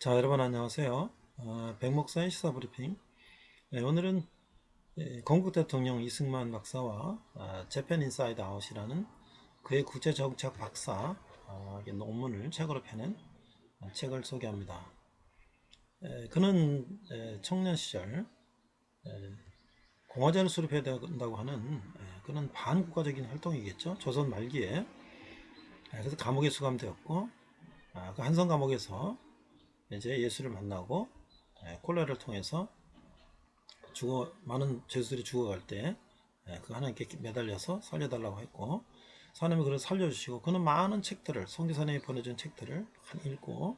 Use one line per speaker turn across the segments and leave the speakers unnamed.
자, 여러분 안녕하세요. 백목사의 시사브리핑. 오늘은 건국 대통령 이승만 박사와 재팬 인사이드 아웃이라는 그의 국제정책 박사 논문을 책으로 펴낸 책을 소개합니다. 그는 청년 시절 공화제를 수립해야 된다고 하는 그는 반국가적인 활동이겠죠. 조선 말기에. 그래서 감옥에 수감되었고 그 한성 감옥에서 이제 예수를 만나고 콜라를 통해서 많은 죄수들이 죽어갈 때 그 하나님께 매달려서 살려달라고 했고, 하나님이 그를 살려주시고, 그는 많은 책들을, 성교사님이 보내준 책들을 읽고,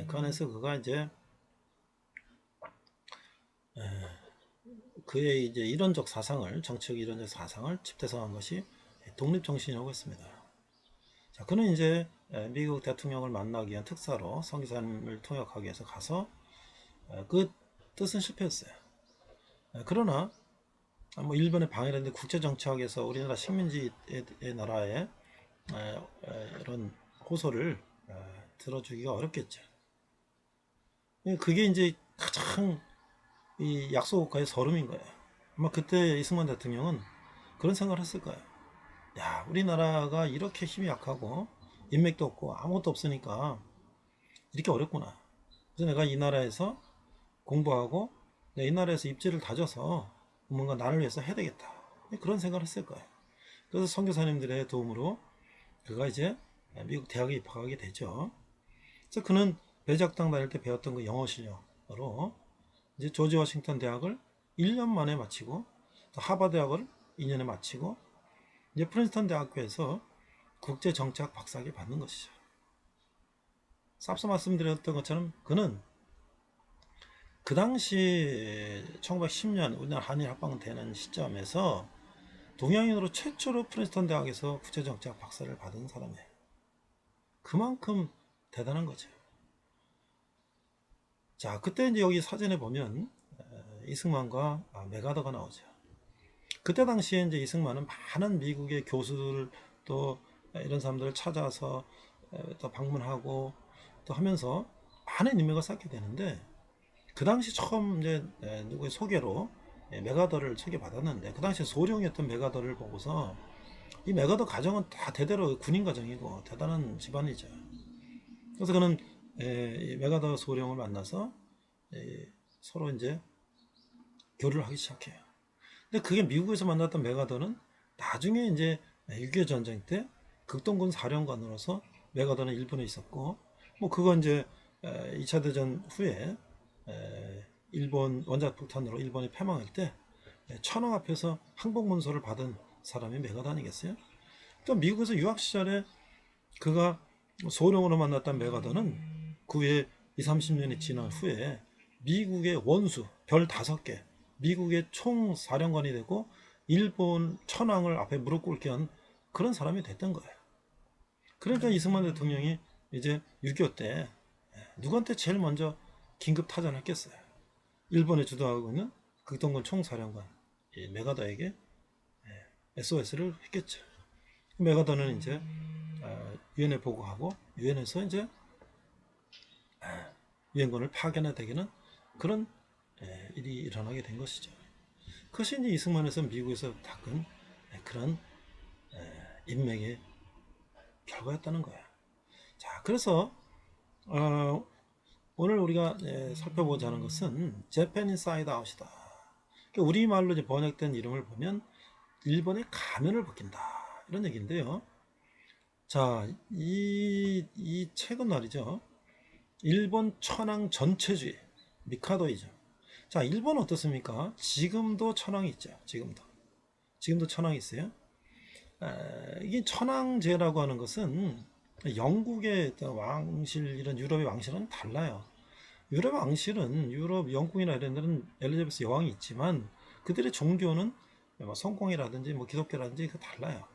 그 안에서 그가 이제 그의 이제 이론적 사상을, 정치적 이론적 사상을 집대성한 것이 독립정신이라고 했습니다. 자, 그는 이제 미국 대통령을 만나기 위한 특사로 성교사님을 통역하기 위해서 가서 그 뜻은 실패했어요. 그러나 뭐 일본의 방해를 했는데 국제정치학에서 우리나라 식민지의 나라의 이런 호소를 들어주기가 어렵겠죠. 그게 이제 가장 이 약소국가의 서름인 거예요. 아마 그때 이승만 대통령은 그런 생각을 했을 거예요. 야, 우리나라가 이렇게 힘이 약하고 인맥도 없고 아무것도 없으니까 이렇게 어렵구나. 그래서 내가 이 나라에서 공부하고 이 나라에서 입지를 다져서 뭔가 나를 위해서 해야 되겠다. 그런 생각을 했을 거예요. 그래서 선교사님들의 도움으로 그가 이제 미국 대학에 입학하게 되죠. 그래서 그는 배작당 다닐 때 배웠던 그 영어 실력으로 이제 조지 워싱턴 대학을 1년 만에 마치고, 또 하버드 대학을 2년에 마치고, 이제 프린스턴 대학교에서 국제정치학 박사학위를 받는 것이죠. 앞서 말씀드렸던 것처럼 그는 그 당시 1910년 우리나라 한일 합방되는 시점에서 동양인으로 최초로 프린스턴 대학에서 국제정치학 박사를 받은 사람이에요. 그만큼 대단한 거죠. 자, 그때 이제 여기 사진에 보면 이승만과 메가더가 나오죠. 그때 당시에 이제 이승만은 많은 미국의 교수들 또 이런 사람들을 찾아서 또 방문하고 또 하면서 많은 인맥을 쌓게 되는데, 그 당시 처음 이제 누구의 소개로 메가더를 소개받았는데, 그 당시 소령이었던 메가더를 보고서 이 메가더 가정은 다 대대로 군인 가정이고 대단한 집안이죠. 그래서 그는 이 메가더 소령을 만나서 서로 이제 교류를 하기 시작해요. 근데 그게 미국에서 만났던 메가더는 나중에 이제 6.25 전쟁 때 극동군 사령관으로서 메가더는 일본에 있었고, 뭐 그건 이제 2차 대전 후에 일본 원자폭탄으로 일본이 패망할 때 천황 앞에서 항복 문서를 받은 사람이 메가더 아니겠어요? 또 미국에서 유학 시절에 그가 소령으로 만났던 메가더는 그 후에 20, 30년이 지난 후에 미국의 원수 별 5개, 미국의 총사령관이 되고 일본 천황을 앞에 무릎 꿇게 한 그런 사람이 됐던 거예요. 그러니까 이승만 대통령이 이제 6.25 때 누구한테 제일 먼저 긴급 타전했겠어요? 일본에 주도하고 있는 극동군 총사령관 메가더에게 SOS를 했겠죠. 메가더는 이제 유엔에 보고하고 유엔에서 이제 유엔군을 파견해 되기는 그런 일이 일어나게 된 것이죠. 그것이 이제 이승만에서 미국에서 닦은 그런 인맥의 결과였다는 거야. 자, 그래서 오늘 우리가 살펴보자 하는 것은 재팬 인사이드 아웃이다. 우리말로 이제 번역된 이름을 보면 일본의 가면을 벗긴다, 이런 얘기인데요. 자, 이 책은 말이죠, 일본 천황 전체주의 미카도이죠. 자, 일본 어떻습니까? 지금도 천황이 있죠. 지금도 천황이 있어요. 이게 천황제라고 하는 것은 영국의 왕실, 이런 유럽의 왕실은 달라요. 유럽 왕실은 유럽 영국이나 이런 데는 엘리자베스 여왕이 있지만 그들의 종교는 뭐 성공이라든지 뭐 기독교라든지 그 달라요.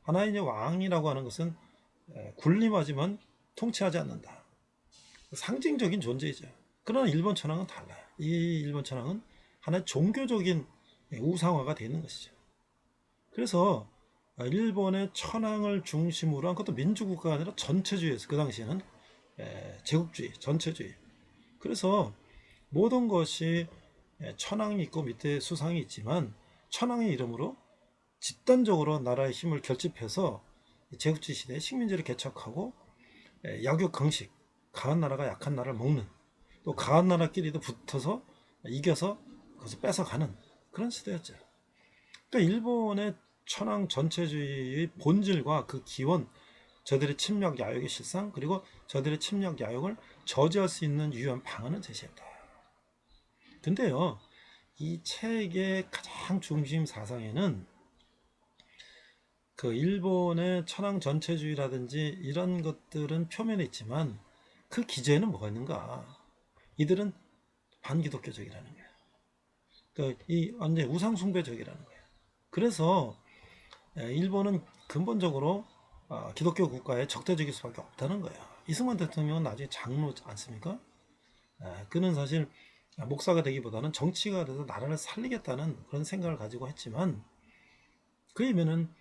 하나의 이제 왕이라고 하는 것은 군림하지만 통치하지 않는다, 상징적인 존재이죠. 그러나 일본 천황은 달라요. 이 일본 천황은 하나의 종교적인 우상화가 되는 것이죠. 그래서 일본의 천황을 중심으로 한 것도 민주국가가 아니라 전체주의였어요. 그 당시에는 제국주의, 전체주의. 그래서 모든 것이 천황이 있고 밑에 수상이 있지만 천황의 이름으로 집단적으로 나라의 힘을 결집해서 제국주의 시대에 식민지를 개척하고 약육 강식, 강한 나라가 약한 나라를 먹는, 또 강한 나라끼리도 붙어서 이겨서 그것을 뺏어가는 그런 시대였죠. 그러니까 일본의 천황 전체주의의 본질과 그 기원, 저들의 침략 야욕의 실상, 그리고 저들의 침략 야욕을 저지할 수 있는 유효한 방안을 제시했다. 근데요, 이 책의 가장 중심 사상에는 그 일본의 천황 전체주의라든지 이런 것들은 표면에 있지만 그 기재에는 뭐가 있는가? 이들은 반기독교적이라는 거예요. 그러니까 이 완전 우상 숭배적이라는 거예요. 그래서 일본은 근본적으로 기독교 국가에 적대적일 수밖에 없다는 거예요. 이승만 대통령은 나중에 장로 않습니까? 그는 사실 목사가 되기보다는 정치가 돼서 나라를 살리겠다는 그런 생각을 가지고 했지만 그 이면은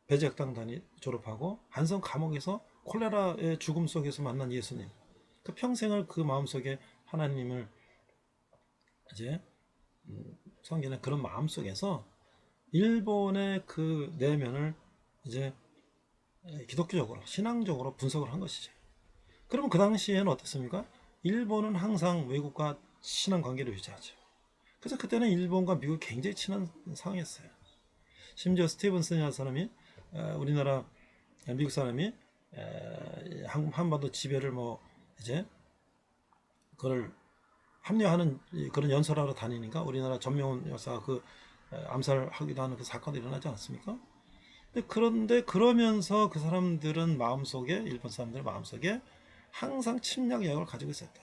배제학당 졸업하고 한성 감옥에서 콜레라의 죽음 속에서 만난 예수님, 그 평생을 그 마음속에 하나님을 이제 섬기는 그런 마음 속에서 일본의 그 내면을 이제 기독교적으로 신앙적으로 분석을 한 것이죠. 그러면 그 당시에는 어땠습니까? 일본은 항상 외국과 친한 관계를 유지하죠. 그래서 그때는 일본과 미국이 굉장히 친한 상황이었어요. 심지어 스티븐슨이라는 사람이 우리나라 미국 사람이 한반도 지배를 뭐 이제 그걸 합리화하는 그런 연설하러 다니니까 우리나라 전명훈 여사가 그 암살하기도 하는 그 사건이 일어나지 않았습니까? 그런데 그러면서 그 사람들은 마음속에 일본 사람들 마음속에 항상 침략 야욕을 가지고 있었다.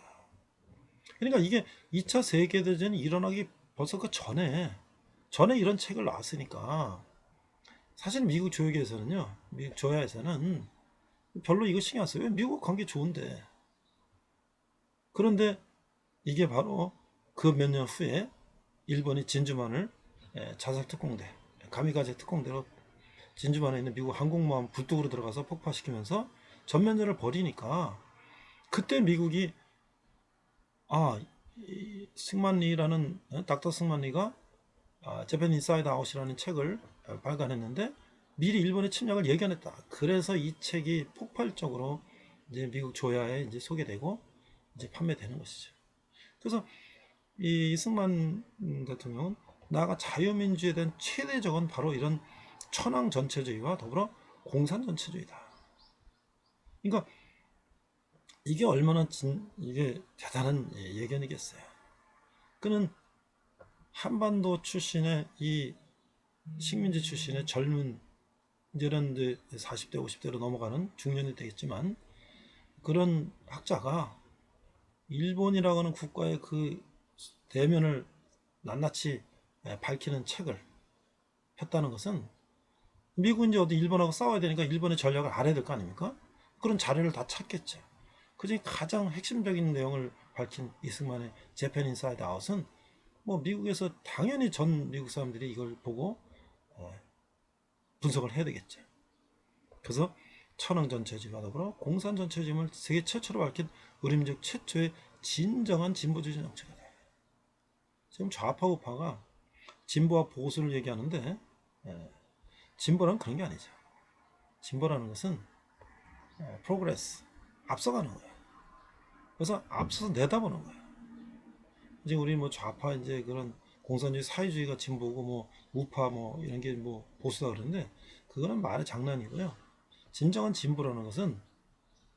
그러니까 이게 2차 세계대전이 일어나기 벌써 그 전에 이런 책을 나왔으니까 사실 미국 조약에서는요, 미국 조야에서는 별로 이거 신경 안 써요. 왜 미국 관계 좋은데. 그런데 이게 바로 그 몇 년 후에 일본이 진주만을 자살 특공대, 가미가제 특공대로 진주만에 있는 미국 항공모함 불뚝으로 들어가서 폭파시키면서 전면전을 벌이니까 그때 미국이 승만리라는 닥터 승만리가 재팬 인사이드 아웃이라는 책을 발간했는데 미리 일본의 침략을 예견했다. 그래서 이 책이 폭발적으로 이제 미국 조야에 이제 소개되고 이제 판매되는 것이죠. 그래서 이 이승만 대통령은 나아가 자유민주에 대한 최대적은 바로 이런 천황 전체주의와 더불어 공산 전체주의다. 그러니까 이게 얼마나 이게 대단한 예견이겠어요. 그는 한반도 출신의 이 식민지 출신의 젊은 이제는 이제 40대 50대로 넘어가는 중년이 되겠지만 그런 학자가 일본이라고 하는 국가의 그 대면을 낱낱이 밝히는 책을 폈다는 것은 미국은 이제 어디 일본하고 싸워야 되니까 일본의 전략을 알아야 될 거 아닙니까? 그런 자료를 다 찾겠죠. 그중에 가장 핵심적인 내용을 밝힌 이승만의 재팬 인사이드 아웃은 뭐 미국에서 당연히 전 미국 사람들이 이걸 보고 분석을 해야 되겠죠. 그래서 천황 전체주의와 더불어 공산 전체주의를 세계 최초로 밝힌 의림적 최초의 진정한 진보주의 정책이다. 지금 좌파 우파가 진보와 보수를 얘기하는데 진보란 그런 게 아니죠. 진보라는 것은 프로그레스, 앞서가는 거예요. 그래서 앞서서 내다보는 거예요. 이제 우리 뭐 좌파 이제 그런 공산주의 사회주의가 진보고 뭐 우파 뭐 이런 게 뭐 보수다 그러는데 그거는 말의 장난이고요. 진정한 진보라는 것은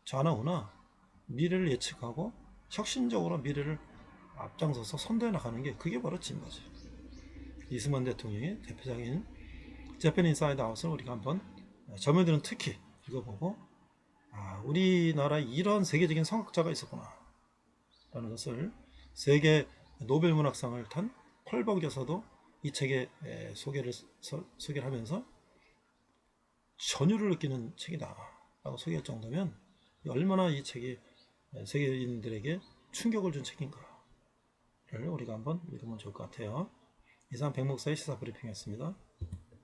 좌나 우나 미래를 예측하고 혁신적으로 미래를 앞장서서 선도해 나가는 게 그게 바로 진보죠. 이승만 대통령의 대표적인 재팬 인사이드 아웃을 우리가 한번 젊은이들은 특히 읽어보고 우리나라 이런 세계적인 성학자가 있었구나 라는 것을 세계 노벨 문학상을 탄 펄버 교수도 이 책에 소개를 하면서 전율을 느끼는 책이다 라고 소개할 정도면 얼마나 이 책이 세계인들에게 충격을 준 책인가를 우리가 한번 읽으면 좋을 것 같아요. 이상 백목사의 시사 브리핑이었습니다.